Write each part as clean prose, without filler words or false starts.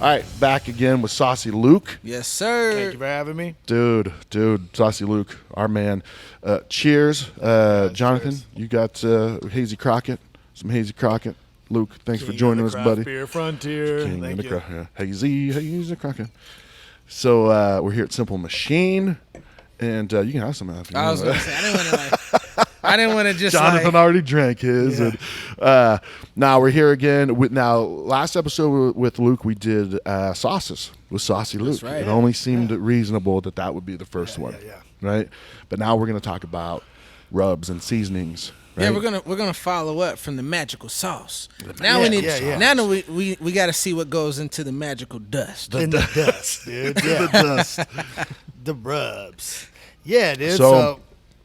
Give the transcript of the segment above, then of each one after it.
All right, back again with Saucy Luke. Yes, sir. Thank you for having me. Dude, Saucy Luke, our man. Cheers. Jonathan, cheers. you got Hazy Crockett, some Hazy Crockett. Luke, thanks for joining us, buddy. Beer Frontier. King Thank of you. the Hazy Crockett. So we're here at Simple Machine, and you can have some of that. I was gonna say I didn't want to just. Jonathan already drank his. Yeah. And, now we're here again. Now, last episode with Luke, we did sauces with Saucy Luke. right. It only seemed reasonable that would be the first one, yeah. right? But now we're going to talk about rubs and seasonings. Right? Yeah, we're gonna follow up from the magical sauce. Now we need. yeah. Now that we got to see what goes into the magical dust. In the dust, dude. Yeah. the dust. The rubs. Yeah, dude. So,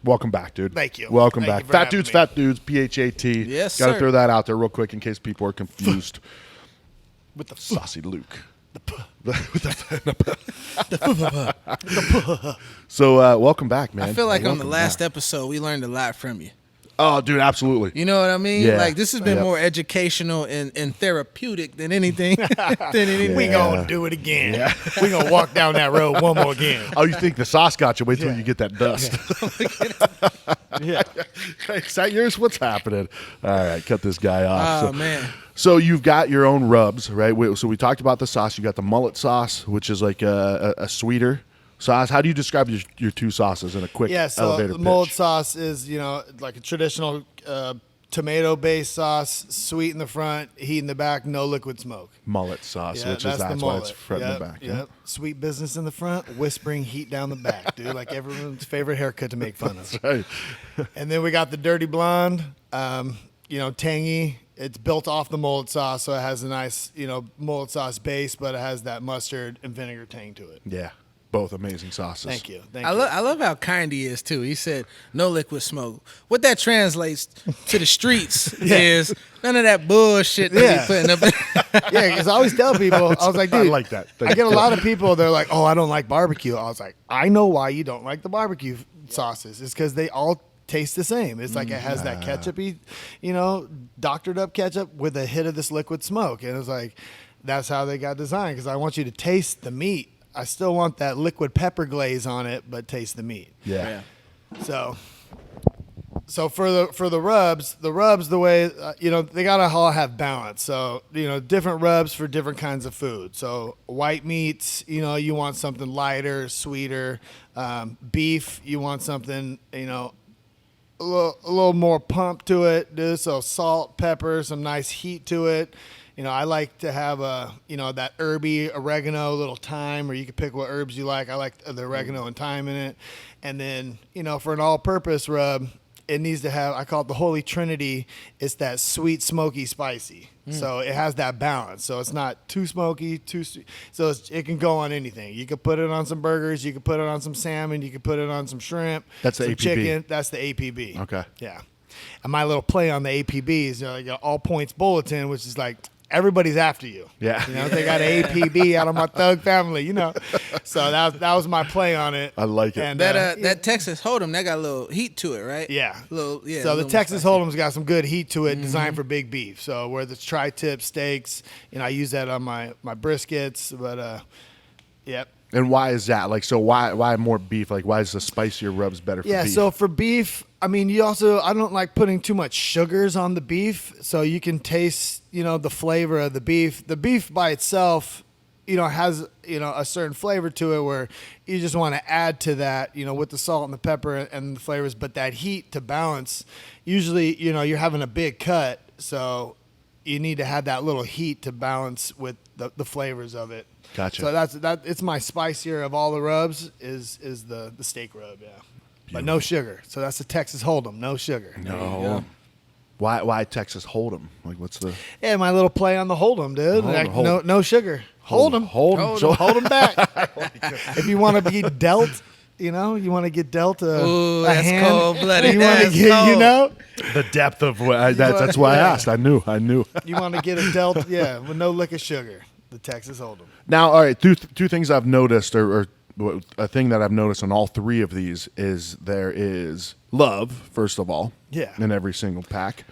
welcome back, dude. Thank you. Welcome Thank back. you for Fat having Dudes, me. Fat Dudes, PHAT. Yes, Got to sir. throw that out there real quick in case people are confused. with the Saucy Luke. the So, welcome back, man. I feel like on the Welcome last back. episode we learned a lot from you. Oh, dude, absolutely. You know what I mean? Yeah. Like this has been Yep. more educational and therapeutic than anything. We gonna do it again. We gonna walk down that road one more again. Oh, you think the sauce got you? Wait till Yeah. you get that dust. Yeah. Is that yours? What's happening? All right, cut this guy off. Oh man. So you've got your own rubs, right? So we talked about the sauce. You got the mullet sauce, which is like a sweeter sauce. How do you describe your two sauces in a quick Yeah, so elevator the pitch? mullet sauce is, like a traditional tomato-based sauce, sweet in the front, heat in the back, no liquid smoke. Mullet sauce, Yeah, which is the that's why mullet. it's front in the back. Yeah. Yep. Sweet business in the front, whispering heat down the back, dude. Like everyone's favorite haircut to make fun of. Right. And then we got the dirty blonde, tangy. It's built off the mullet sauce, so it has a nice, mullet sauce base, but it has that mustard and vinegar tang to it. Yeah. Both amazing sauces. Thank you. I love how kind he is too. He said no liquid smoke. What that translates to the streets is none of that bullshit that Yeah. he putting up. Yeah, because I always tell people, I was like, I dude, like that. I get a lot of people, they're like, oh, I don't like barbecue. I was like, I know why you don't like the barbecue sauces. It's because they all taste the same. It's like it has that ketchup-y, doctored up ketchup with a hit of this liquid smoke. And it's like, that's how they got designed, because I want you to taste the meat. I still want that liquid pepper glaze on it, but taste the meat. Yeah. So for the rubs, the way they gotta all have balance. So different rubs for different kinds of food. So white meats, you want something lighter, sweeter. Beef, you want something a little more pump to it. So salt, pepper, some nice heat to it. I like to have that herby oregano, little thyme, or you can pick what herbs you like. I like the oregano and thyme in it. And then, for an all-purpose rub, it needs to have, I call it the Holy Trinity. It's that sweet, smoky, spicy. So it has that balance. So it's not too smoky, too sweet. So it can go on anything. You could put it on some burgers. You could put it on some salmon. You could put it on some shrimp. That's the some APB. chicken. That's the APB. Okay. Yeah. And my little play on the APB is like an all points bulletin, which is like, everybody's after you. Yeah. They got an APB out of my thug family, So that was my play on it. I like it. And that Texas Hold'em, that got a little heat to it, right? Yeah. So the Texas Hold'em's got some good heat to it, designed for big beef. So whether it's tri-tip steaks, I use that on my briskets, but yep. And why is that? Like, so why more beef? Like, why is the spicier rubs better for Yeah, beef? so for beef, I don't like putting too much sugars on the beef, so you can taste, the flavor of the beef. The beef by itself, has, a certain flavor to it where you just want to add to that, with the salt and the pepper and the flavors, but that heat to balance, usually, you're having a big cut, so you need to have that little heat to balance with the flavors of it. Gotcha. So it's my spicier of all the rubs is the steak rub, yeah. But no sugar. So that's the Texas Hold'em, no sugar. No. Why Texas Hold'em? Like, what's the... Yeah, my little play on the Hold'em, dude. Hold 'em. No sugar. Hold 'em. Hold 'em. So- Hold 'em back. If you want to be dealt, you want to get dealt Ooh, a that's hand. cold-blooded. You want to That's get, cold. The depth of that's why I asked. I knew. you want to get a dealt, yeah, with no lick of sugar. The Texas Hold'em. Now, all right, two things I've noticed, or a thing that I've noticed on all three of these is there is love, first of all, Yeah. in every single pack.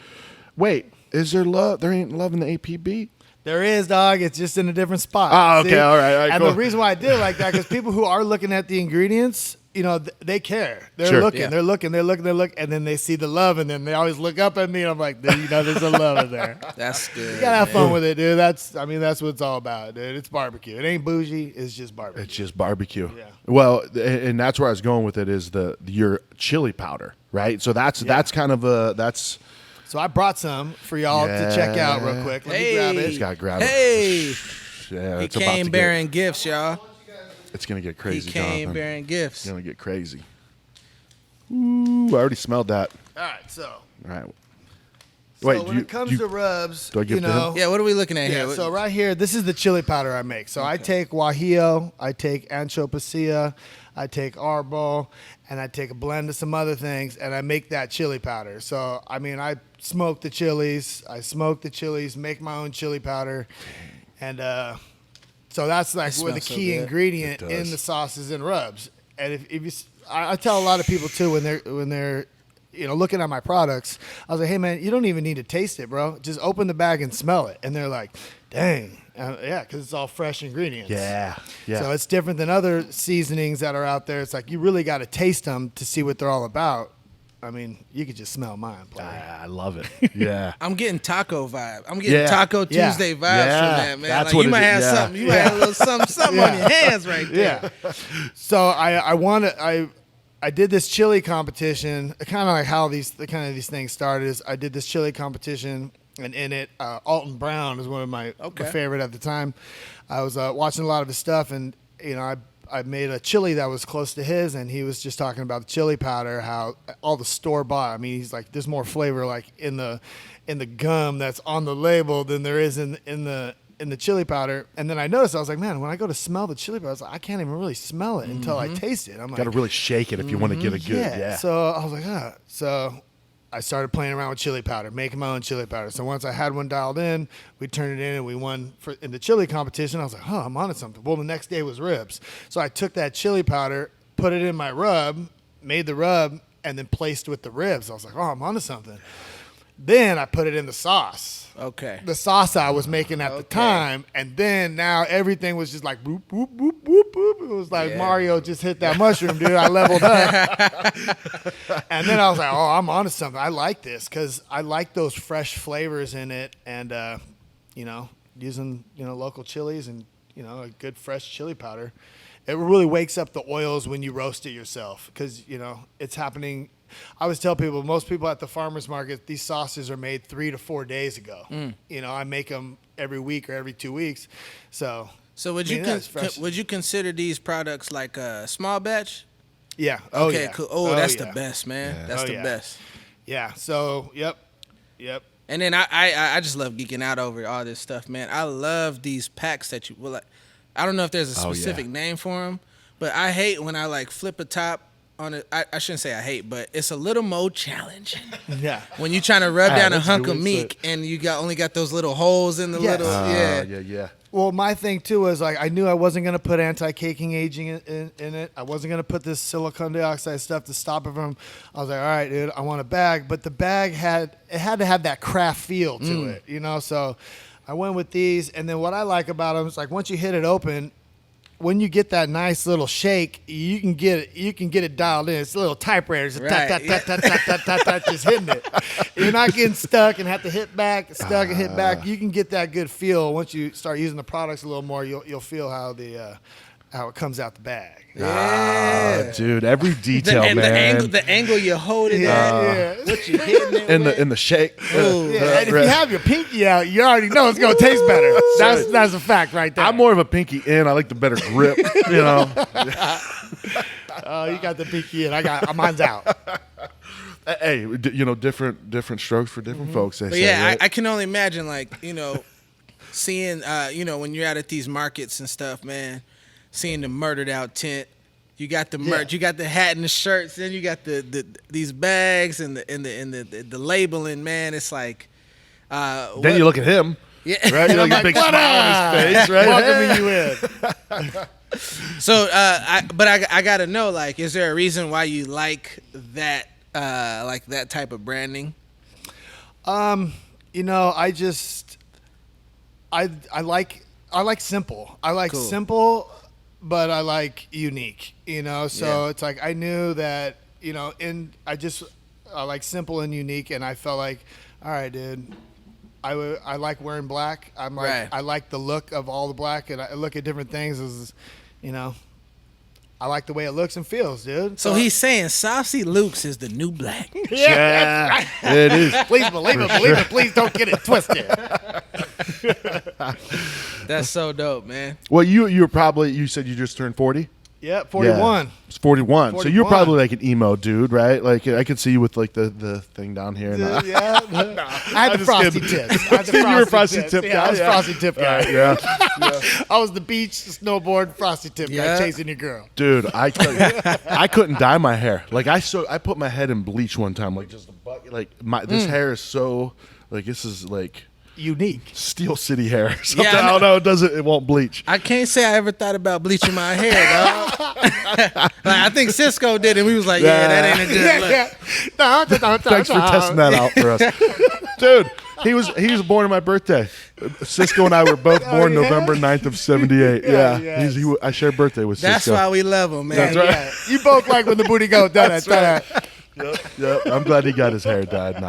Wait, is there love? There ain't love in the APB? There is, dog. It's just in a different spot. Oh, okay. See? All right. And Cool. the reason why I did it like that, because people who are looking at the ingredients, you know, they care. They're Sure. looking, Yeah. they're looking, and then they see the love, and then they always look up at me, and I'm like, dude, you know, there's a love in there. That's good. You gotta have man. fun with it, dude. That's what it's all about, dude. It's barbecue. It ain't bougie. It's just barbecue. It's just barbecue. Yeah. Well, and that's where I was going with it is your chili powder, right? So that's kind of that's. So I brought some for y'all to check out real quick. Let me grab Hey. it. He's got to grab it. Hey, Yeah, he it's about to came get. bearing gifts, y'all. It's gonna get He crazy, came Jonathan. bearing gifts. It's gonna get crazy. Ooh, I already smelled that. All right, so. All right. So Wait, when it comes to rubs, do I give you it to him? know, Yeah, what are we looking at yeah, here? so right here, this is the chili powder I make. So I take guajillo, I take ancho pasilla, I take arbol, and I take a blend of some other things, and I make that chili powder. So, I mean, I smoke the chilies, make my own chili powder, and so that's like That where the smells so key good. ingredient It does. in the sauces and rubs. And if you, I tell a lot of people too when they're you know, looking at my products, I was like, hey, man, you don't even need to taste it, bro. Just open the bag and smell it. And they're like, dang. Yeah, because it's all fresh ingredients. Yeah. Yeah. So it's different than other seasonings that are out there. It's like you really got to taste them to see what they're all about. I mean, you could just smell mine, player. I love it. Yeah. I'm getting taco vibe. I'm getting Yeah. Taco Yeah. Tuesday vibes Yeah. from that, man. That's Like what you it might is. have Yeah. something. You might have a little something Yeah. on your hands right there. Yeah. So I did this chili competition. Kind of like how these things started. Is I did this chili competition, and in it, Alton Brown is one of my favorite at the time. I was watching a lot of his stuff, and you know, I made a chili that was close to his, and he was just talking about the chili powder, how all the store bought. I mean, he's like, there's more flavor like in the gum that's on the label than there is in the chili powder. And then I noticed, I was like, man, when I go to smell the chili powder, I was like, I can't even really smell it until I taste it. I'm like, Got to really shake it if you want to get a good. Yeah. So I was like, So I started playing around with chili powder, making my own chili powder. So once I had one dialed in, we turned it in and we won in the chili competition. I was like, I'm onto something. Well, the next day was ribs. So I took that chili powder, put it in my rub, made the rub, and then placed with the ribs. I was like, I'm onto something. Then I put it in the sauce. Okay. The sauce I was making at the time, and then now everything was just like boop, boop, boop, boop, boop. It was like Mario just hit that mushroom, dude. I leveled up. And then I was like, I'm onto something. I like this because I like those fresh flavors in it, and, you know, using, you know, local chilies and, you know, a good fresh chili powder. It really wakes up the oils when you roast it yourself because, you know, it's happening. I always tell people, most people at the farmer's market, these sauces are made 3 to 4 days ago. You know, I make them every week or every 2 weeks. So would I mean, you that's fresh. would you consider these products like a small batch? Yeah. Okay, yeah. cool. Oh, that's yeah. the best, man. Yeah. That's Oh, the yeah. best. Yeah. So, yep. And then I just love geeking out over all this stuff, man. I love these packs that you well, like, I don't know if there's a specific name for them, but I hate when I like flip a top on it. I shouldn't say I hate, but it's a little more challenging Yeah. when you're trying to rub down a that's hunk good of way to meat say and you only got those little holes in the Yes. little Yeah. Well, my thing too was like I knew I wasn't going to put anti-caking agent in it. I wasn't going to put this silicon dioxide stuff to stop it from. I was like, all right, dude, I want a bag, but the bag had to have that craft feel to it, you know. So I went with these, and then what I like about them is like once you hit it open, when you get that nice little shake, you can get it dialed in. It's a little typewriter, just Right. just hitting it. You're not getting stuck and have to hit back, and hit back. You can get that good feel once you start using the products a little more. You'll feel how how it comes out the bag. Oh, dude, every detail, and man. the angle you hold it Yeah, at, what you hitting it with. in the shake. Ooh. yeah. And if you have your pinky out, you already know it's gonna taste better. That's a fact right there. I'm more of a pinky in. I like the better grip. You know. Oh, you got the pinky in. Mine's out. Hey, you know, different strokes for different folks. They But say, yeah, right? I can only imagine, like, you know, seeing, you know, when you're out at these markets and stuff, man, seeing the murdered out tent. You got the merch, you got the hat and the shirts, then you got these bags and the labeling, man. It's like, Then you look at him, yeah. right? You I'm like a like, big smile on his face, right? Welcoming you in. So, I gotta know, like, is there a reason why you like that type of branding? You know, I like simple. I like Cool. simple, but I like unique. So Yeah. it's like I knew that I like simple and unique, and I felt like, all right, dude. I like wearing black. I'm like Right. I like the look of all the black, and I look at different things as, I like the way it looks and feels, dude. So he's saying Saucy Luke's is the new black. Yeah, it is. Please believe it. Please don't get it twisted. That's so dope, man. Well, you said you just turned 40. Yeah, 41. Yeah, it's 41. So you're 41. probably like an emo dude, right? Like I could see you with like the thing down here. And, Yeah. I had the frosty tips. You were a frosty tip Yeah, guy, I was yeah. frosty tip guy. yeah, I was the beach snowboard frosty tip Yeah. guy chasing your girl. dude, I couldn't dye my hair. Like I put my head in bleach one time, like just a bucket. Like this hair is so like this is like Unique. Steel City hair. Something, Yeah, I I don't know. It won't bleach. I can't say I ever thought about bleaching my hair, dog. Like, I think Cisco did, and we was like, yeah, that ain't a good look. Thanks for testing that out for us, dude. He was born on my birthday. Cisco and I were both born yeah? November 9th of 78. Yeah, yes. I share birthday with That's Cisco. why we love him, man. That's right. Yeah. You both like when the booty go da-da. Yep. I'm glad he got his hair dyed.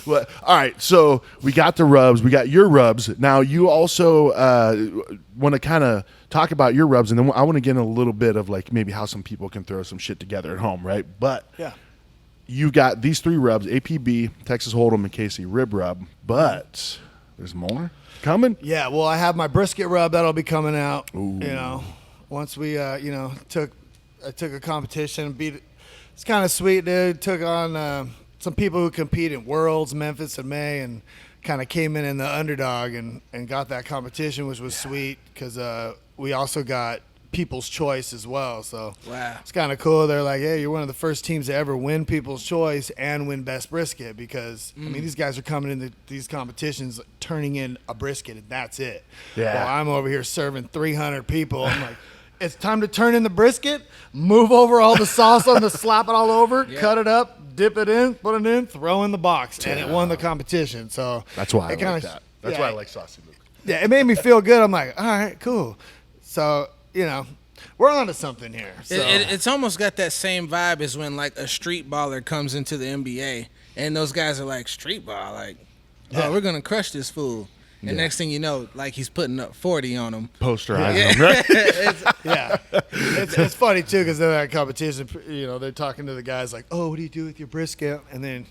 Well, all right, so we got the rubs. We got your rubs. Now you also want to kind of talk about your rubs, and then I want to get in a little bit of like maybe how some people can throw some shit together at home, right? But Yeah. you got these 3 rubs: APB, Texas Hold'em, and KC Rib Rub. But there's more coming. Yeah, well, I have my brisket rub that'll be coming out. Ooh. Once we, took a competition, it's kind of sweet, dude. Took on some people who compete in Worlds, Memphis, and May, and kind of came in the underdog and got that competition, which was sweet because we also got People's Choice as well. So Wow. it's kind of cool. They're like, hey, you're one of the first teams to ever win People's Choice and win Best Brisket because, I mean, these guys are coming into these competitions turning in a brisket, and that's it. Yeah. Well, I'm over here serving 300 people. I'm like, it's time to turn in the brisket, move over all the sauce on the slap it all over, cut it up, dip it in, put it in, throw in the box, and it won the competition. So That's why I it like kinda- that. That's yeah, why I like Saucy Luke. Yeah, it made me feel good. I'm like, all right, cool. So, we're on to something here. So. It's almost got that same vibe as when like a street baller comes into the NBA, and those guys are like, street ball, like, oh, we're gonna crush this fool. And next thing you know, like he's putting up 40 on him. Posterizing them, right? Yeah, it's funny too because in that competition, they're talking to the guys like, "Oh, what do you do with your brisket?" And then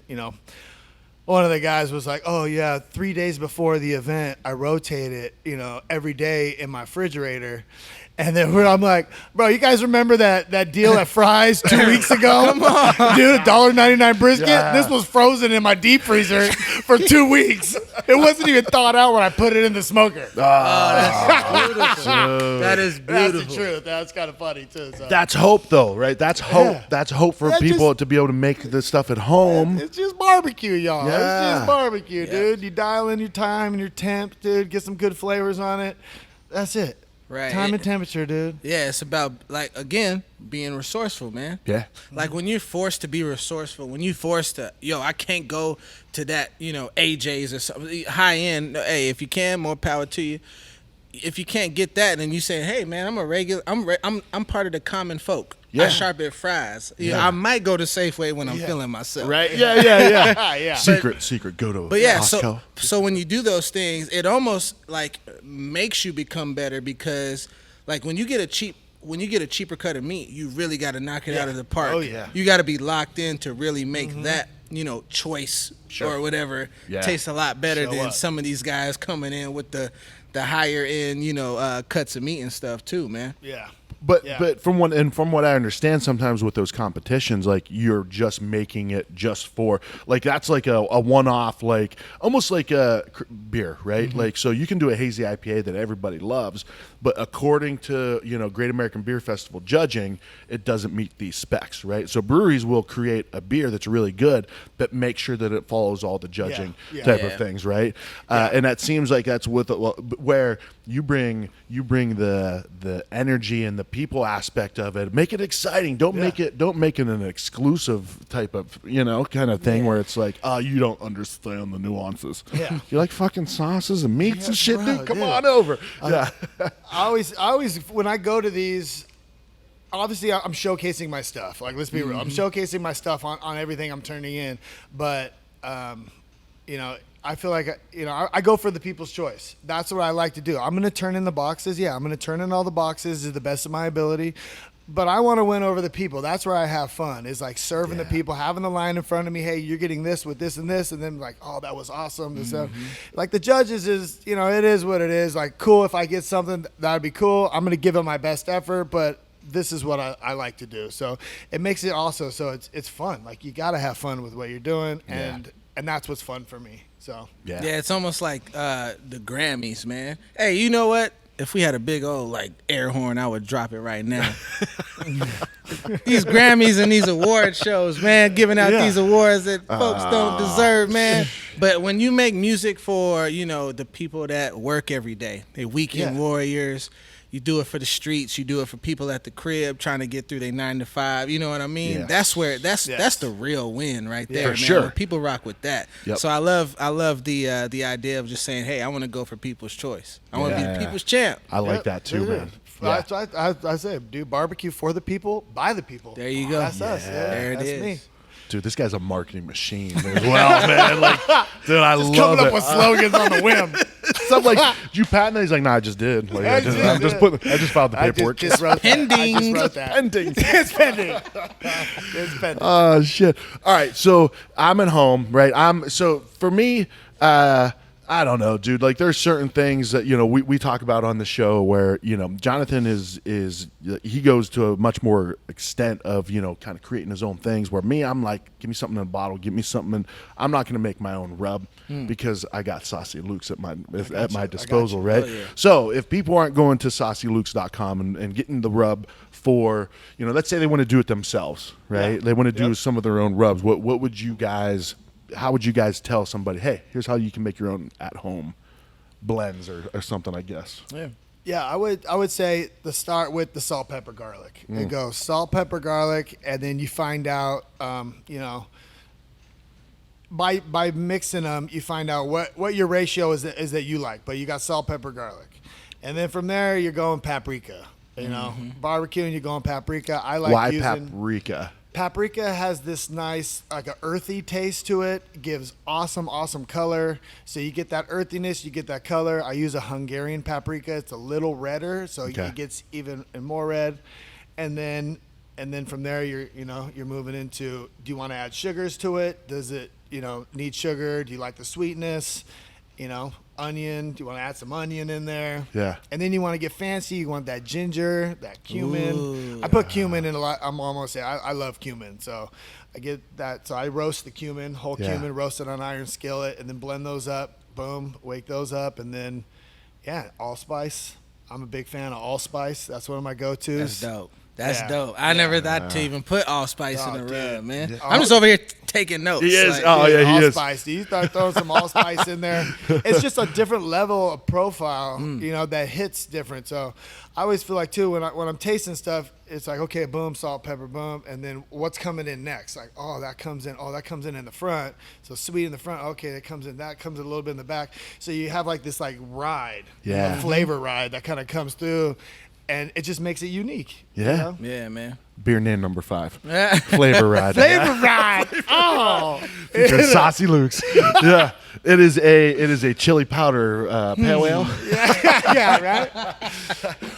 one of the guys was like, "Oh yeah, 3 days before the event, I rotate it, every day in my refrigerator." And then I'm like, bro, you guys remember that deal at Fry's 2 weeks ago? Come on. Dude, $1.99 brisket? Yeah. This was frozen in my deep freezer for 2 weeks. It wasn't even thawed out when I put it in the smoker. That is That's beautiful. the truth. That's kind of funny, too. So. That's hope, though, right? That's hope. Yeah. That's hope for Yeah, people just- to be able to make this stuff at home. It's just barbecue, y'all. Yeah. It's just barbecue, dude. You dial in your time and your temp, dude. Get some good flavors on it. That's it. Right. Time and temperature, dude. Yeah, it's about, like, again, being resourceful, man. Yeah. Like, when you're forced to be resourceful, when you're forced to, I can't go to that, AJ's or something, high end. Hey, if you can, more power to you. If you can't get that, then you say, hey, man, I'm part of the common folk. Yeah. I shop at Fry's. I might go to Safeway when I'm feeling myself. Right? Yeah. Yeah. Secret. Go to But yeah, Costco. so when you do those things, it almost like makes you become better because like when you get a cheaper cut of meat, you really got to knock it out of the park. Oh, yeah. You got to be locked in to really make that choice or whatever taste a lot better Show than up. some of these guys coming in with the higher end cuts of meat and stuff too, man. Yeah. But from what I understand, sometimes with those competitions, like you're just making it just for like that's like a one-off, like almost like a beer, right? Like so you can do a hazy IPA that everybody loves, but according to Great American Beer Festival judging, it doesn't meet these specs, right? So breweries will create a beer that's really good, but make sure that it follows all the judging type of things, right? And that seems like that's where You bring the energy and the people aspect of it. Make it exciting. Don't make it an exclusive type of kind of thing where it's like, you don't understand the nuances. Yeah. You like fucking sauces and meats and shit, bro, dude. Come dude. on over. Yeah. I always when I go to these, obviously I'm showcasing my stuff. Like, let's be real, I'm showcasing my stuff on everything I'm turning in. But I feel like I go for the people's choice. That's what I like to do. I'm going to turn in the boxes. Yeah, I'm going to turn in all the boxes to the best of my ability. But I want to win over the people. That's where I have fun. Is like serving the people, having the line in front of me. Hey, you're getting this with this and this, and then like, oh, that was awesome. Like the judges is, it is what it is. Like, cool. If I get something, that'd be cool. I'm going to give it my best effort, but this is what I like to do. So it makes it also so it's fun. Like, you got to have fun with what you're doing, and that's what's fun for me. So yeah, it's almost like the Grammys, man. Hey, you know what? If we had a big old like air horn, I would drop it right now. These Grammys and these award shows, man, giving out these awards that folks don't deserve, man. But when you make music for, the people that work every day, they weekend warriors, you do it for the streets, you do it for people at the crib trying to get through their 9 to 5. You know what I mean? Yes. That's where that's the real win right there, for man. sure. When people rock with that. Yep. So I love the idea of just saying, hey, I want to go for people's choice. I want to be the people's champ. I like that too, man. Yeah. I say, do barbecue for the people, by the people. There you go. That's us. Yeah, there it that's is. me. Dude, this guy's a marketing machine as well, man. Like, dude, I love Coming it. up with slogans on the whim. Stuff like, did you patent that? He's like, nah, I just did. Like, I just filed the paperwork. I just wrote Pending. that. I just wrote that. Pending. It's pending. It's pending. Oh shit! All right, so I'm at home, right? So for me, I don't know, dude. Like, there's certain things that we talk about on the show where Jonathan is he goes to a much more extent of kind of creating his own things. Where me, I'm like, give me something in a bottle, give me something. I'm not gonna make my own rub because I got Saucy Luke's at my disposal, right? Oh, yeah. So if people aren't going to saucylukes.com and getting the rub for let's say they want to do it themselves, right? Yeah. They want to do some of their own rubs. What would you guys? How would you guys tell somebody, hey, here's how you can make your own at-home blends or something, I guess? Yeah, I would say to start with the salt, pepper, garlic. It goes salt, pepper, garlic, and then you find out, by mixing them, you find out what your ratio is that you like. But you got salt, pepper, garlic, and then from there you're going paprika. Barbecuing, you're going paprika. I like Why using paprika? Paprika has this nice, like, a earthy taste to it. Gives awesome color. So you get that earthiness, you get that color. I use a Hungarian paprika. It's a little redder, so it gets even more red. And then from there, you're moving into, do you want to add sugars to it? Does it, need sugar? Do you like the sweetness? Onion. Do you want to add some onion in there? Yeah. And then you want to get fancy. You want that ginger, that cumin. Ooh. I put cumin in a lot. I'm almost say I love cumin, so I get that. So I roast the cumin, whole cumin, roast it on iron skillet, and then blend those up. Boom, wake those up, and then allspice. I'm a big fan of allspice. That's one of my go-tos. That's dope. That's dope. I never thought to even put allspice in the dude. rub, man. Yeah. I'm just over here taking notes. He is. Like, He is. Allspice. You start throwing some allspice in there. It's just a different level of profile, that hits different. So I always feel like too when I'm tasting stuff, it's like, okay, boom, salt, pepper, boom, and then what's coming in next? Like, that comes in the front. So sweet in the front. Okay, that comes in a little bit in the back. So you have like this like ride, flavor ride that kind of comes through. And it just makes it unique. Yeah. Yeah, man. Beer name number 5. Flavor ride. Flavor ride. Oh, Saucy Luke's. Yeah. It is a chili powder pale ale. yeah, right.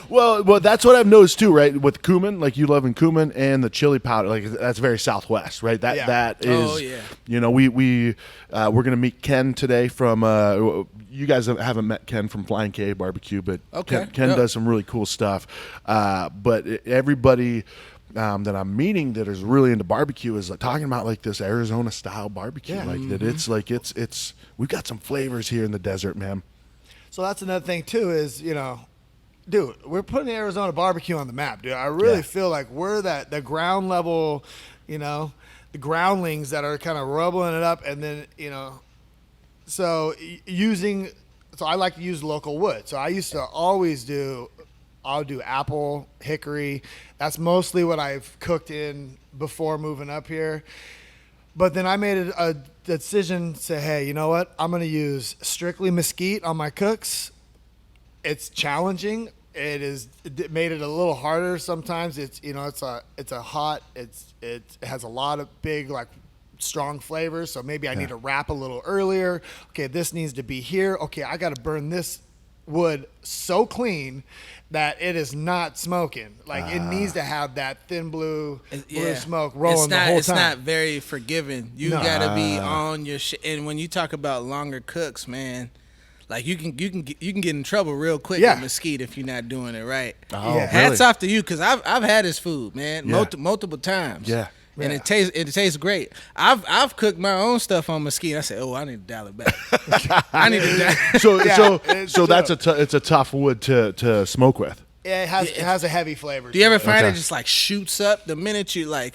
Well, that's what I've noticed too, right? With cumin, like you loving cumin and the chili powder, like that's very Southwest, right? That is. We're gonna meet Ken today from. You guys haven't met Ken from Flying K Barbecue, but Ken does some really cool stuff. But everybody that I'm meeting that is really into barbecue is like talking about like this Arizona style barbecue, like that. It's like it's we've got some flavors here in the desert, man. So that's another thing too is dude, we're putting Arizona barbecue on the map, dude. I really feel like we're the ground level, the groundlings that are kind of rubbling it up, and then so using so I like to use local wood. So I used to always I'll do apple, hickory. That's mostly what I've cooked in before moving up here. But then I made a decision to say, hey, you know what? I'm going to use strictly mesquite on my cooks. It's challenging. It made it a little harder sometimes. It's a hot. It has a lot of big strong flavors. So maybe I need to wrap a little earlier. Okay, this needs to be here. Okay, I got to burn this wood so clean that it is not smoking. Like it needs to have that thin blue smoke rolling the whole time. It's not very forgiving. You gotta be on your shit. And when you talk about longer cooks, man, like you can get in trouble real quick with mesquite if you're not doing it right. Oh, yeah. Hats off to you, because I've had his food, man, multiple times. Yeah. And it tastes great. I've cooked my own stuff on mesquite. I said, I need to dial it back. I need to dial. So it's a tough wood to smoke with. Yeah, it has a heavy flavor. Do you ever find it just shoots up the minute you what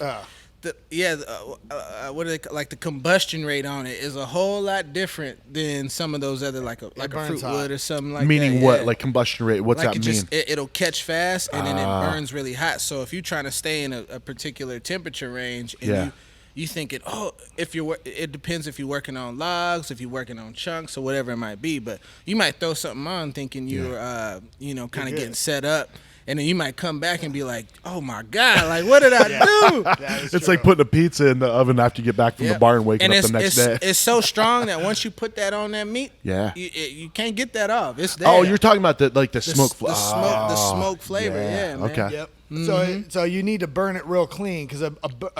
do they like? The combustion rate on it is a whole lot different than some of those other like a fruit wood or something like that. Meaning what? Like combustion rate? What's that mean? It'll catch fast and then it burns really hot. So if you're trying to stay in a particular temperature range and you thinking, it depends if you're working on logs, if you're working on chunks or whatever it might be. But you might throw something on thinking you're kind of getting set up. And then you might come back and be like, "Oh my God! Like, what did I do?" It's like putting a pizza in the oven after you get back from the bar and waking up the next day. It's so strong that once you put that on that meat, you can't get that off. It's there. Oh, you're talking about the smoke flavor. The smoke flavor. Yeah, man. Okay. Yep. So you need to burn it real clean, because a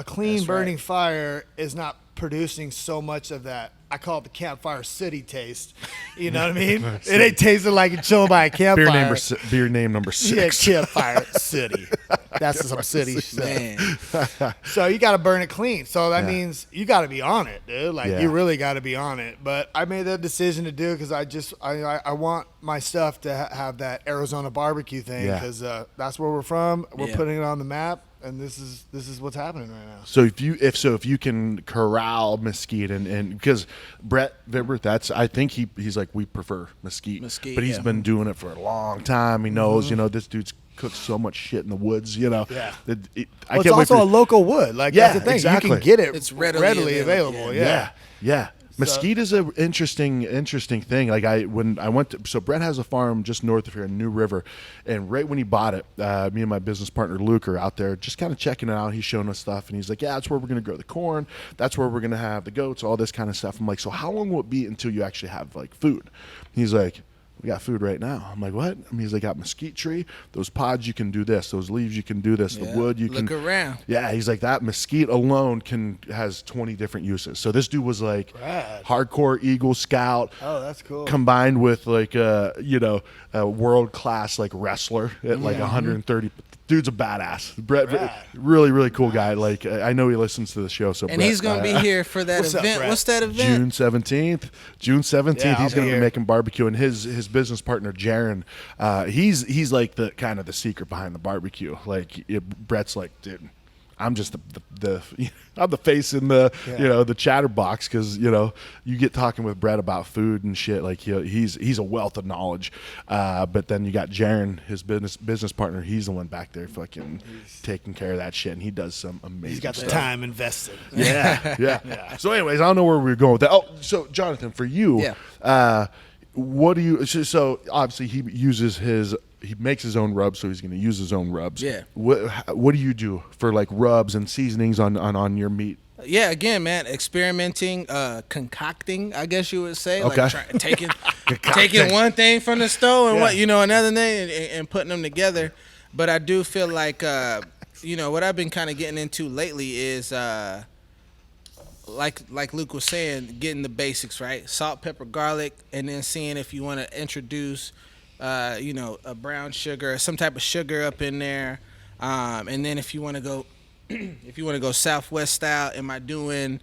clean burning fire is not producing so much of that. I call it the campfire city taste. You know what I mean? It ain't tasting like you're chilling by a campfire. Beer name number 6. Yeah, campfire city. That's some city shit. So you got to burn it clean. So that means you got to be on it, dude. You really got to be on it. But I made that decision to do because I want my stuff to have that Arizona barbecue thing, because that's where we're from. We're putting it on the map. And this is what's happening right now. So if you can corral mesquite and because Brett Vibber, I think he's like, we prefer mesquite, but he's been doing it for a long time. He knows, this dude's cooked so much shit in the woods, Yeah. It's also a local wood. That's the thing. Exactly. You can get it. It's readily available. Yeah. Mesquite is an interesting thing. Like when I went to, so Brett has a farm just north of here in New River, and right when he bought it, me and my business partner Luke are out there just kind of checking it out. He's showing us stuff, and he's like, "Yeah, that's where we're going to grow the corn. That's where we're going to have the goats, all this kind of stuff." I'm like, "So how long will it be until you actually have food?" He's like, "We got food right now." I'm like, "What?" He's like, "Got mesquite tree. Those pods, you can do this. Those leaves, you can do this. The wood, you can look around." Yeah, he's like, that mesquite alone has 20 different uses. So this dude was like hardcore Eagle Scout. Oh, that's cool. Combined with a world class wrestler at 130. Dude's a badass. Brett, really, really cool guy. I know he listens to the show. So and Brett, he's gonna be here for that event. What's that event? June 17th. He's gonna be making barbecue, and his business partner Jaron, he's like the kind of the secret behind the barbecue. Brett's like, dude, I'm just I'm the face in the the chatterbox, because you get talking with Brett about food and shit. He's a wealth of knowledge, but then you got Jaron, his business partner. He's the one back there fucking taking care of that shit, and he does some amazing. He's got stuff. the time invested. Yeah. So, anyways, I don't know where we were going with that. Oh, so Jonathan, for you, what do you? So obviously he makes his own rubs, so he's going to use his own rubs. Yeah. What do you do for rubs and seasonings on your meat? Yeah, again, man, experimenting, concocting, I guess you would say. Okay. Taking one thing from the store and another thing and putting them together. But I do feel like what I've been kind of getting into lately is like Luke was saying, getting the basics right: salt, pepper, garlic, and then seeing if you want to introduce a brown sugar or some type of sugar up in there, and then if you want to go Southwest style, am I doing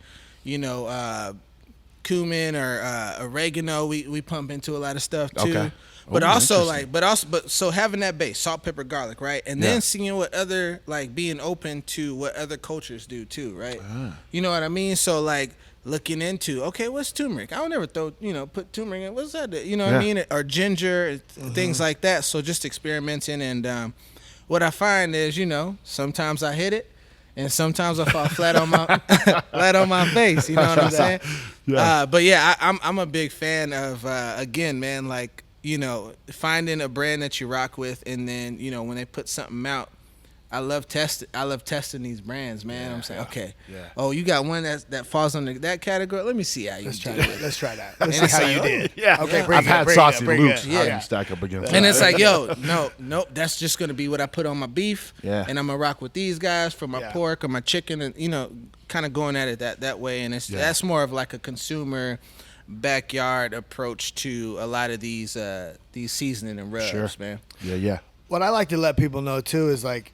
cumin or oregano? We pump into a lot of stuff too. But Oh, also interesting. but so having that base, salt, pepper, garlic, right? And Yeah. then seeing what other, like, being open to what other cultures do too, right? You know what I mean? So like looking into, okay, what's turmeric? I don't ever put turmeric in. What's that? You know what I Yeah. mean? Or ginger, things like that. So just experimenting, and what I find is, sometimes I hit it, and sometimes I fall flat on my flat on my face. You know what I'm saying? Yeah. But yeah, I'm a big fan of again, man, like, finding a brand that you rock with, and then when they put something out. I love testing these brands, man. I'm saying, okay, Yeah. oh, you got one that falls under that category. Let me see how you do it. Let's try that. Let's And see how it's you like, did. Yeah. Okay, I've had Saucy Luke's. Yeah. How do you stack up against And that? it's like, yo, nope, that's just gonna be what I put on my beef. Yeah. And I'm gonna rock with these guys for my Yeah. pork or my chicken, and kind of going at it that way. And that's more of like a consumer backyard approach to a lot of these seasoning and rubs, Sure. man. Yeah. What I like to let people know too is like,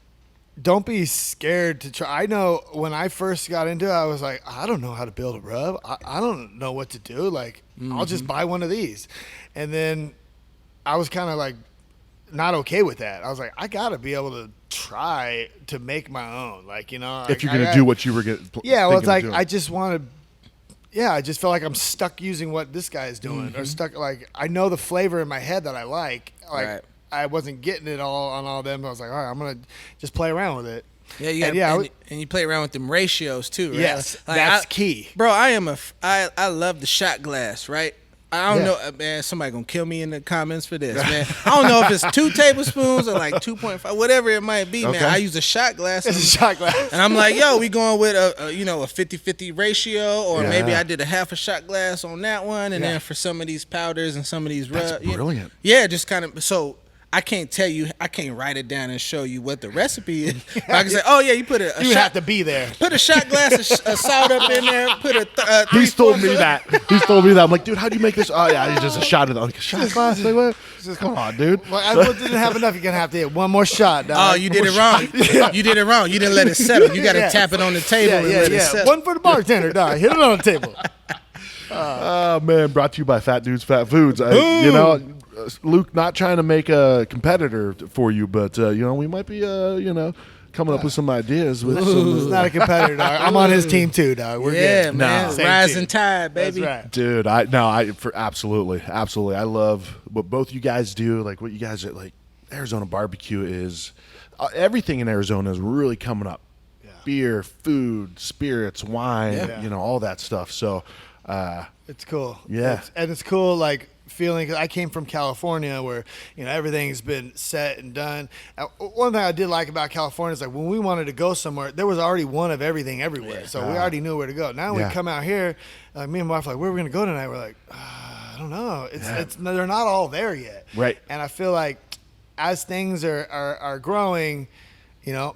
don't be scared to try. I know when I first got into it, I was like, I don't know how to build a rub. I don't know what to do. Like, I'll just buy one of these. And then I was kind of like not okay with that. I was like, I got to be able to try to make my own. Like, If you're gonna do what you were gonna. yeah, well, it's like doing. I just want to. Yeah, I just feel like I'm stuck using what this guy is doing, or stuck like I know the flavor in my head that I like. Like Right. I wasn't getting it all on all them. I was like, all right, I'm gonna just play around with it. Yeah, you got, and you play around with them ratios too, right? Yes, Like, that's key. Bro, I love the shot glass, right? I don't Yeah. know, man. Somebody gonna kill me in the comments for this, man. I don't know if it's 2 tablespoons or like 2.5, whatever it might be, Okay. man. I use a shot glass, It's a shot glass. and I'm like, yo, we going with a 50-50 ratio, or Yeah. maybe I did a half a shot glass on that one, and Yeah. then for some of these powders and some of these That's rubs, brilliant. yeah, just kind of so. I can't tell you. I can't write it down and show you what the recipe is. But I can say, oh yeah, you put a You would shot. have to be there. Put a shot glass of salt up in there. Put a He's told me 3/4 that. He's told me that. I'm like, dude, how do you make this? Oh yeah, he's just a shot of it. I'm like, a shot glass. Like, what? Come on, dude. Well, I didn't have enough. You're gonna have to get one more shot. Oh, Dog. you did it wrong. You did it wrong. You didn't let it settle. You got to Yeah. tap it on the table and Yeah, let it yeah. settle. One for the bartender, dog. Hit it on the table. Oh man, brought to you by Fat Dudes Fat Foods. Luke, not trying to make a competitor for you, but we might be coming up with some ideas with It's some. not a competitor, dog. I'm on his team too, dog. We're Yeah, good. man. Same Rising team. tide, baby. That's right. Dude, absolutely. I love what both you guys do. Like what you guys are like. Arizona barbecue is everything in Arizona is really coming up. Yeah. Beer, food, spirits, wine, Yeah. all that stuff. So, It's cool. Yeah. It's cool, like, feeling, because I came from California where, everything's been set and done. One thing I did like about California is, like, when we wanted to go somewhere, there was already one of everything everywhere. So we already knew where to go. Now we come out here, me and my wife are like, where are we going to go tonight? We're like, I don't know. They're not all there yet. Right. And I feel like as things are growing,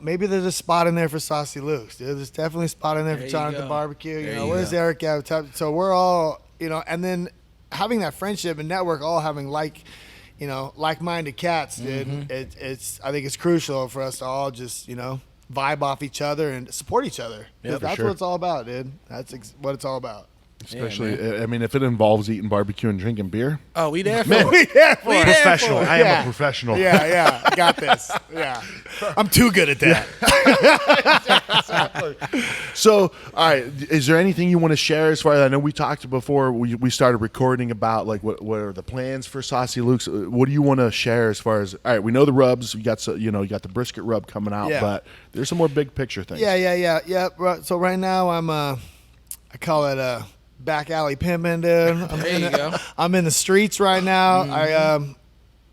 maybe there's a spot in there for Saucy Luke's. Dude. There's definitely a spot in there for There you Jonathan go. Barbecue. There you Where's go. Eric at? So we're all, and then having that friendship and network, all having like-minded cats, dude. Mm-hmm. I think it's crucial for us to all just, vibe off each other and support each other. Yeah, for That's sure. what it's all about, dude. That's what it's all about. especially, Yeah, I mean, if it involves eating barbecue and drinking beer, Oh, we there for Man. it. We there for We it. there professional. for it. I am Yeah. a professional. Yeah, I got this. Yeah. I'm too good at that. So, all right, is there anything you want to share as far as I know we talked before we started recording about like what are the plans for Saucy Luke's? What do you want to share as far as all right? We know the rubs. You got you got the brisket rub coming out, Yeah. but there's some more big picture things. Yeah. So right now I call it a back alley pimping, dude. There you go. I'm in the streets right now.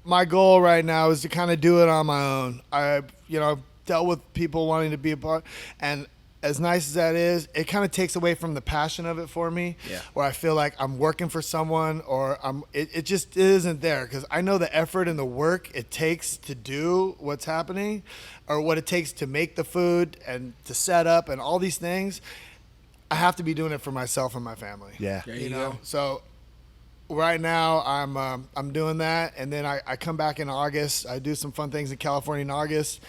My goal right now is to kind of do it on my own. I dealt with people wanting to be a part, and as nice as that is, it kind of takes away from the passion of it for me. Yeah. Where I feel like I'm working for someone, or it just isn't there, because I know the effort and the work it takes to do what's happening, or what it takes to make the food and to set up and all these things. I have to be doing it for myself and my family. Yeah. There You you know, go. so right now I'm doing that, and then I come back in August. I do some fun things in California in August,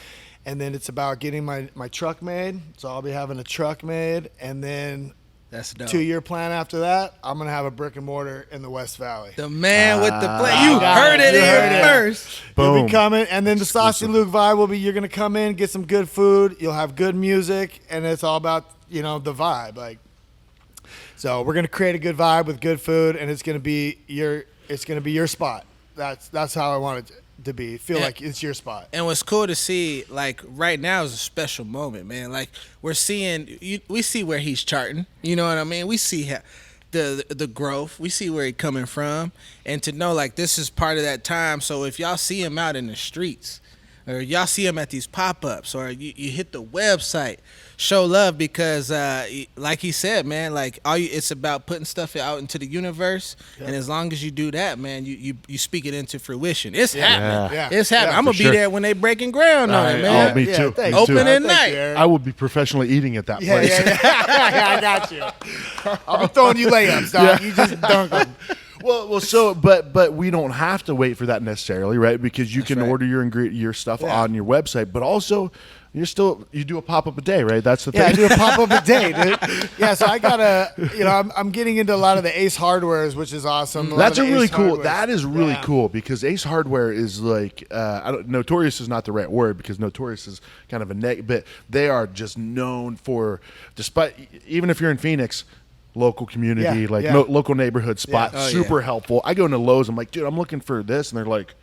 and then it's about getting my truck made. So I'll be having a truck made, and then That's dope. 2-year plan after that, I'm gonna have a brick and mortar in the West Valley. The man with the plan. You heard it You heard here it. first. You'll Boom. be coming, and then the Saucy Luke vibe will be you're gonna come in, get some good food, you'll have good music, and it's all about the vibe. Like, so we're gonna create a good vibe with good food, and it's gonna be your spot. That's how I want it to be. Feel like it's your spot. And what's cool to see, like right now, is a special moment, man. Like we see where he's charting. You know what I mean? We see the growth. We see where he's coming from, and to know like this is part of that time. So if y'all see him out in the streets, or y'all see him at these pop-ups, or you hit the website, show love, because like he said, man, like it's about putting stuff out into the universe, and as long as you do that, man, you speak it into fruition. It's happening. Yeah. It's happening. Yeah, I'm gonna for be sure. there when they breaking ground on it, man. Oh, me too. thanks. Me too. Opening Thank night. you, Eric. I would be professionally eating at that Yeah, place. yeah. I got you. I'll be throwing you layups, dog. You just dunk them. But we don't have to wait for that necessarily, right? Because you can order your stuff on your website, but also you do a pop up a day, right? That's the Yeah, I thing. do a pop up a day, dude. Yeah, so I gotta, I'm getting into a lot of the Ace Hardwares, which is awesome. That's a really Ace cool. Hardwares. That is really Yeah. cool because Ace Hardware is like notorious is not the right word because notorious is kind of a negative, but they are just known for, despite even if you're in Phoenix, local community, local neighborhood spot, Oh, super yeah. helpful. I go into Lowe's, I'm like, dude, I'm looking for this, and they're like,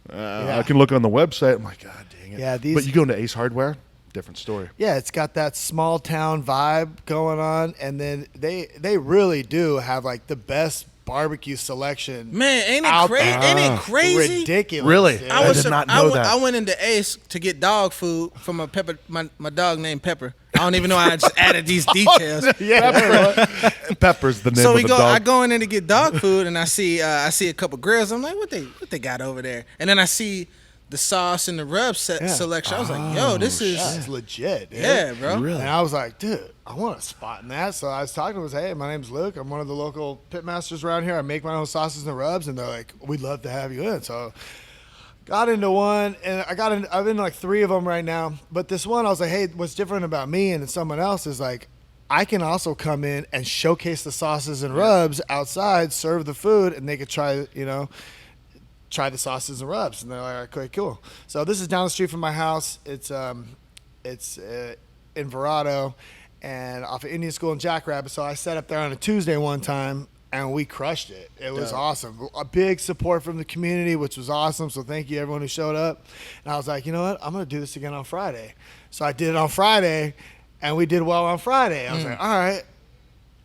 I can look on the website. I'm like, God dang it. Yeah, but you go into Ace Hardware, different story. Yeah, it's got that small town vibe going on, and then they really do have like the best barbecue selection. Man, ain't out it crazy? there. Ain't it crazy? Ridiculous. Really? dude. I did not know that. I went into Ace to get dog food from my dog named Pepper. I don't even know how I just added these details. Pepper's the name So of we the go. dog. I go in there to get dog food, and I see a couple grills. I'm like, what they got over there? And then I see the sauce and the rub selection. I was like, yo, this is That's legit. Dude. yeah, bro. Really? And I was like, dude, I want a spot in that. So I was talking to him, hey, my name's Luke. I'm one of the local pit masters around here. I make my own sauces and rubs. And they're like, we'd love to have you in. So got into one, and I've been like 3 of them right now. But this one, I was like, hey, what's different about me and someone else is like, I can also come in and showcase the sauces and rubs outside, serve the food, and they could try the sauces and rubs. And they're like, okay, cool. So this is down the street from my house. It's in Verado and off of Indian School and Jackrabbit. So I set up there on a Tuesday one time, and we crushed it. It was awesome. A big support from the community, which was awesome. So thank you everyone who showed up. And I was like, you know what? I'm going to do this again on Friday. So I did it on Friday, and we did well on Friday. I was like, all right.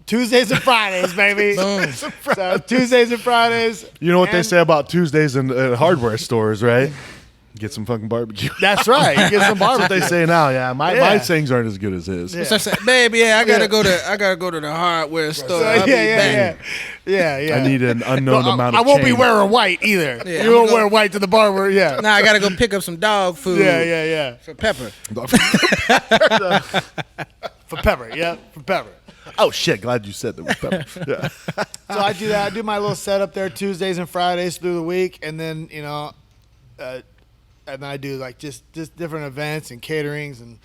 Tuesdays and Fridays, baby. Boom. So Tuesdays and Fridays. You know what they And- say about Tuesdays in hardware stores, right? Get some fucking barbecue. That's right. You get some That's what barbecue. they say now. Yeah, my Yeah. sayings aren't as good as his. Yeah. So I said, baby, I gotta go to the hardware store. So, I'll be back. yeah. I need an unknown amount of I won't be change. wearing white either. Yeah, you I'm won't gonna wear white to the barber. Yeah. Now I gotta go pick up some dog food. Yeah. For Pepper. For pepper. Yeah. For pepper. Oh shit! Glad you said that. With pepper. Yeah. So I do that. I do my little setup there Tuesdays and Fridays through the week, and then and then I do like just different events and caterings and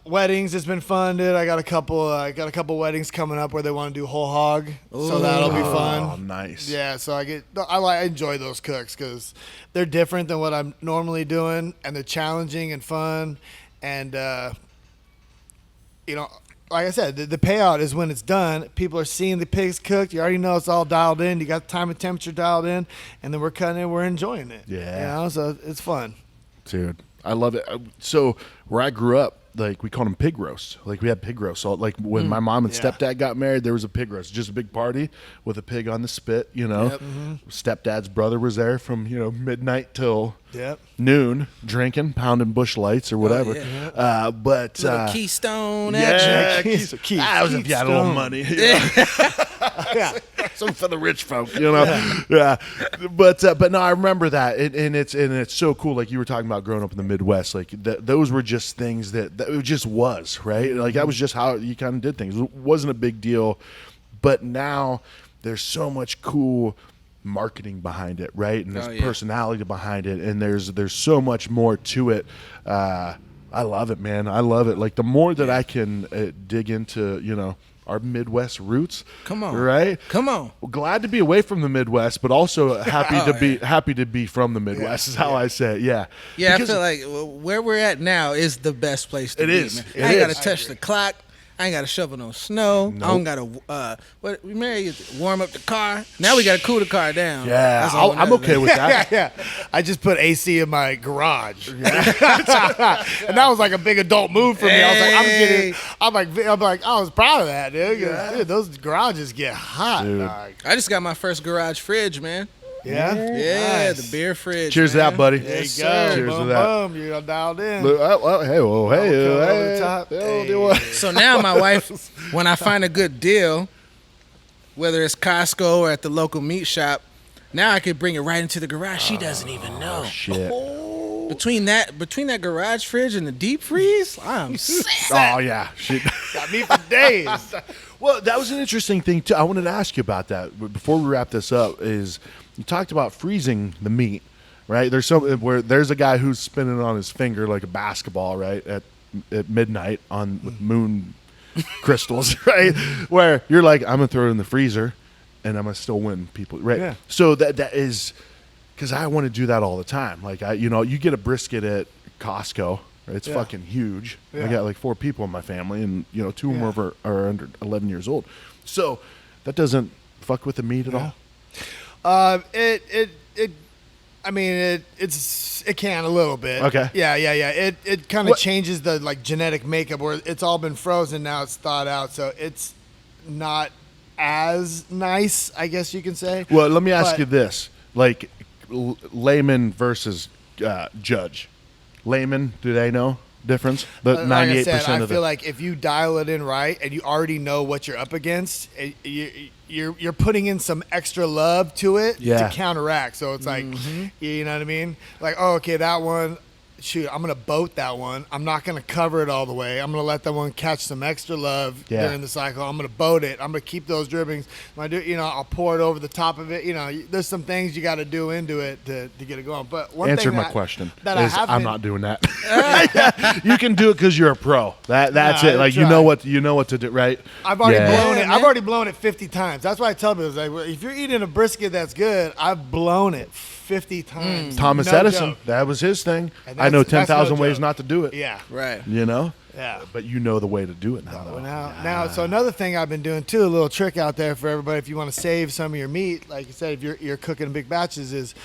weddings. It's been fun, dude. I got a couple weddings coming up where they want to do whole hog, so that'll be fun. Oh, nice. Yeah, so I enjoy those cooks because they're different than what I'm normally doing, and they're challenging and fun, and like I said, the payout is when it's done. People are seeing the pigs cooked. You already know it's all dialed in. You got the time and temperature dialed in, and then we're cutting it. We're enjoying it. Yeah. So it's fun. Dude, I love it. So where I grew up, like we called them pig roasts. Like we had pig roasts. So like when my mom and Yeah. stepdad got married, there was a pig roast, just a big party with a pig on the spit. Yep. Stepdad's brother was there from midnight till Yep. noon, drinking, pounding bush lights or whatever. yeah. But Little Keystone action. yeah, Keith that was if you had a little Stone. money. Yeah. Some for the rich folk, Yeah. But no, I remember that, and it's so cool. Like you were talking about growing up in the Midwest, like those were just things that it just was, right? Like that was just how you kind of did things. It wasn't a big deal, but now there's so much cool marketing behind it, right? And there's personality behind it, and there's so much more to it. I love it, man. I love it. Like the more that I can dig into, our Midwest roots. Come on, right? Come on. Well, glad to be away from the Midwest, but also happy to be from the Midwest. Is how I say it. Yeah. Yeah, Because I feel like where we're at now is the best place to It be. is. Man. It I ain't got is. to touch the clock. I ain't got to shovel no snow. I don't got to warm up the car. Now we got to cool the car down. Yeah, That's a whole I'm nother okay thing. with that. Yeah. I just put AC in my garage, and that was like a big adult move for me. I was proud of that, dude. 'Cause, dude, those garages get hot. Dude. Dog. I just got my first garage fridge, man. Yeah, Yeah, Nice. the beer fridge. Cheers to man. that, buddy. There you Yes, go. sir. Cheers to boom, that. boom. You're dialed in. Look, hey, over the top. Hey. So now my wife, when I find a good deal, whether it's Costco or at the local meat shop, now I could bring it right into the garage. She doesn't even know. Shit. Between that garage fridge and the deep freeze, I'm Oh yeah. Shit. Got me for days. Well, that was an interesting thing too. I wanted to ask you about that. But before we wrap this up, is you talked about freezing the meat, right? There's there's a guy who's spinning on his finger like a basketball, right, at midnight with moon crystals, right? Where you're like, I'm gonna throw it in the freezer, and I'm gonna still win people, right? Yeah. So that is because I want to do that all the time. Like you get a brisket at Costco. Right? It's fucking huge. Yeah. I got like 4 people in my family, and 2 of them are under 11 years old. So that doesn't fuck with the meat at all. It can a little bit. Okay. Yeah. It kind of changes the like genetic makeup where it's all been frozen, now it's thawed out, so it's not as nice, I guess you can say. Well, let me ask But- you this: like layman versus judge. Layman, do they know difference? The Like I 98% said, I of feel like if you dial it in right and you already know what you're up against, you're putting in some extra love to it Yeah. to counteract. So it's like, you know what I mean? Like, oh, okay, that one, shoot, I'm going to boat that one. I'm not going to cover it all the way. I'm going to let that one catch some extra love during the cycle. I'm going to boat it. I'm going to keep those drippings. When I do, I'll pour it over the top of it. There's some things you got to do into it to get it going. But one answered thing my question. that I Is have I'm been- not doing that. You can do it because you're a pro. That's Nah, it. Like try. you know what to do, right? I've already blown it. man. I've already blown it 50 times. That's why I tell people, it's like, well, if you're eating a brisket that's good, I've blown it 50 times. Thomas No Edison, joke. that was his thing. And I know that's no 10,000 ways joke. not to do it. Yeah. right. Yeah. But you know the way to do it now. Though. Now, so another thing I've been doing too, a little trick out there for everybody, if you want to save some of your meat, like you said, if you're cooking in big batches, is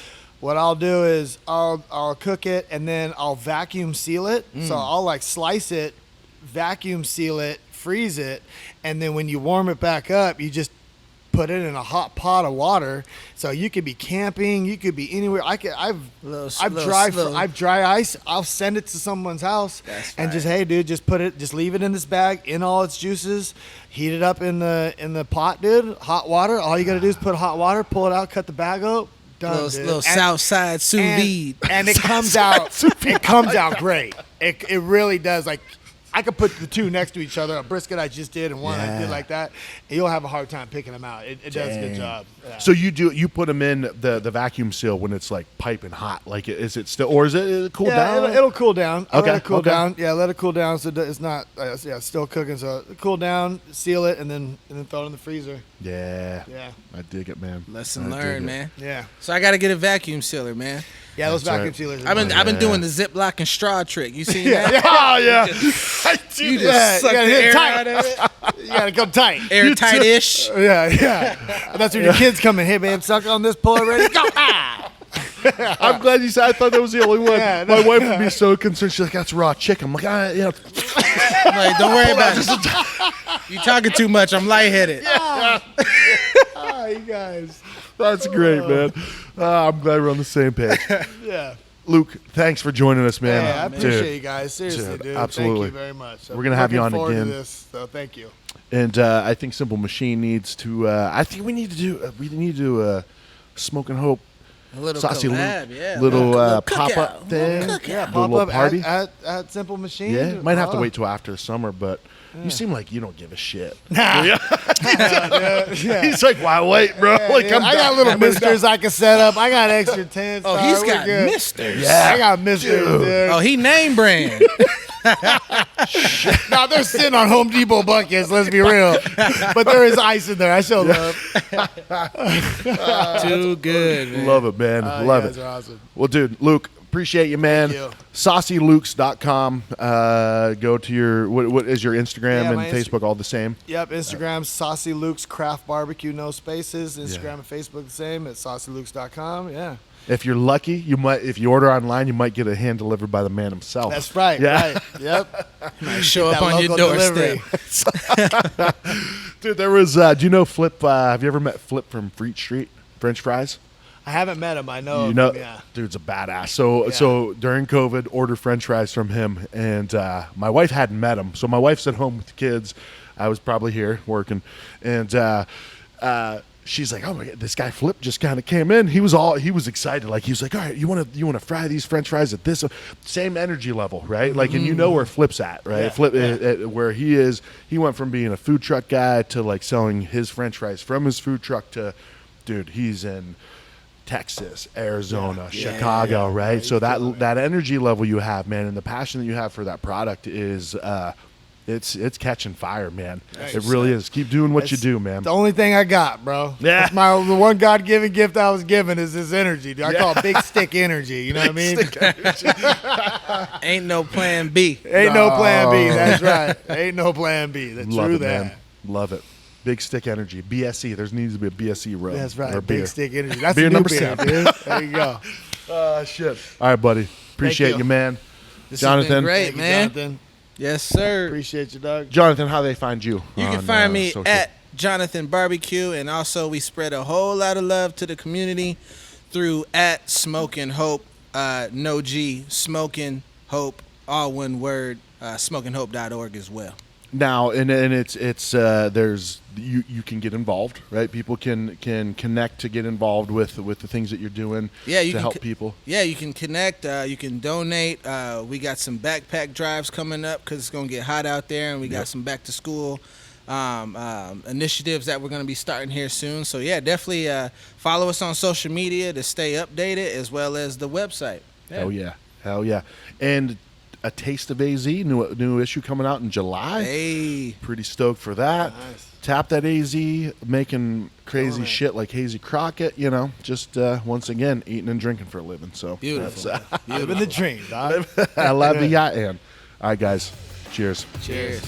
what I'll do is I'll cook it and then I'll vacuum seal it. So I'll like slice it, vacuum seal it, freeze it, and then when you warm it back up, you just put it in a hot pot of water. So you could be camping, you could be anywhere. I've dry ice. I'll send it to someone's house and just, hey dude, just leave it in this bag in all its juices. Heat it up in the pot, dude. Hot water. All you gotta do is put hot water, pull it out, cut the bag up. Done, dude. Little south side sous vide. And it comes out. It comes out great. It really does. Like I could put the two next to each other. A brisket I just did and one I did like that. And you'll have a hard time picking them out. It does a good job. Yeah. So you put them in the vacuum seal when it's like piping hot. Like is it still, or is it cool down? It'll cool down. I'll Okay, let it cool okay. down. Yeah, let it cool down so it's not. It's still cooking. So cool down, seal it, and then throw it in the freezer. Yeah. Yeah. I dig it, man. Lesson I dig learned, it. man. Yeah. So I got to get a vacuum sealer, man. Yeah, those That's vacuum right. sealers. I've been doing the Ziploc and straw trick. You seen that? Oh yeah. You just Yeah, suck you gotta the hit air tight. out of it. You gotta come tight. Airtight-ish. Yeah. That's when your kids come in. Hey, babe, suck on this, pull it ready, go. Ah! I'm glad you said. I thought that was the only one. Yeah, My no. wife would be so concerned. She's like, "That's raw chicken." I'm like, I'm like, don't worry about it. You talking too much. I'm lightheaded. Ah, you guys. That's great, man. I'm glad we're on the same page. Yeah. Luke, thanks for joining us, man. Yeah, I Dude. appreciate you guys. Seriously, Dude, dude. absolutely. Thank you very much. We're gonna have you on Looking forward again. to this, so thank you. And I think Simple Machine needs to. I think we need to do. We need to do a Smokin Hope, A little Saucy collab, Luke, yeah. little Cookout. pop up thing. Cookout. Yeah, Pop little up party. at Simple Machine. Yeah, might have to Oh. wait till after the summer, but you seem like you don't give a shit. Yeah. He's like, why wait, bro? Like, Yeah, I got little misters I can set up. I got extra tents. Oh, he's got misters. Yeah. I got misters, dude. Oh, he name brand. Now they're sitting on Home Depot buckets. Let's be real, but there is ice in there. I show love. Too good, man. Love it, man. Love you guys it. are awesome. Well, dude, Luke, appreciate you, man. Thank you. SaucyLukes.com. Go to your what is your Instagram Yeah, and my Facebook all the same? Yep, Instagram, Saucy Luke's Craft Barbecue, no spaces. Instagram Yeah. and Facebook the same at SaucyLukes.com. Yeah. If you're lucky, you might. If you order online, you might get a hand delivered by the man himself. That's right. Yeah. Right. Yep. Might show up That on your local doorstep. delivery. Dude, there was. Do you know Flip? Have you ever met Flip from Fleet Street French Fries? I haven't met him. I know. You of know, him, yeah. dude's a badass. So Yeah. so during COVID, ordered French fries from him, and my wife hadn't met him. So my wife's at home with the kids. I was probably here working, and she's like, "Oh my god, this guy Flip just kind of came in. He was excited. Like he was like, all right, you want to fry these French fries at this same energy level, right? Like, and you know where Flip's at, right? Yeah, Flip yeah. where he is. He went from being a food truck guy to like selling his French fries from his food truck to, dude, he's in Texas, Arizona, Yeah. Chicago, Yeah. right? Yeah, So he's killing it. that energy level you have, man, and the passion that you have for that product is it's catching fire, man. Nice. It really is. Keep doing what you It's do, man. The only thing I got, bro. Yeah. That's the one God-given gift I was given is this energy. Dude. I call it big stick energy. You know what I mean? Ain't no plan B. Ain't no plan B. That's right. Ain't no plan B. That's Love true. it, That. man. Love it. Big stick energy. BSE. There needs to be a BSE rub. That's right. Or Big beer. stick energy. That's Beer a new number beer, 7. dude. There you go. Shit. All right, buddy. Appreciate you. you, man. This Jonathan. has been great, Thank you, man. Jonathan. Yes, sir. Appreciate you, Doug. Jonathan, how they find you? You can on, find me social? at Jonathan Barbecue, and also we spread a whole lot of love to the community through at Smokin Hope, no G, Smokin Hope, all one word, smokinhope.org as well. Now, and it's there's you can get involved, right? People can connect to get involved with the things that you're doing Yeah, you to can help co- people. Yeah, you can connect. You can donate. We got some backpack drives coming up because it's gonna get hot out there, and we got some back to school initiatives that we're gonna be starting here soon. So yeah, definitely follow us on social media to stay updated, as well as the website. Yeah. Hell yeah! And a Taste of AZ, new issue coming out in July. Hey, Pretty stoked for that. Nice. Tap that AZ, making crazy Killing it. shit like Hazy Crockett. You know, just once again eating and drinking for a living. So beautiful. that's, Living the dream, dog. I love the yacht. And all right, guys, cheers. Cheers.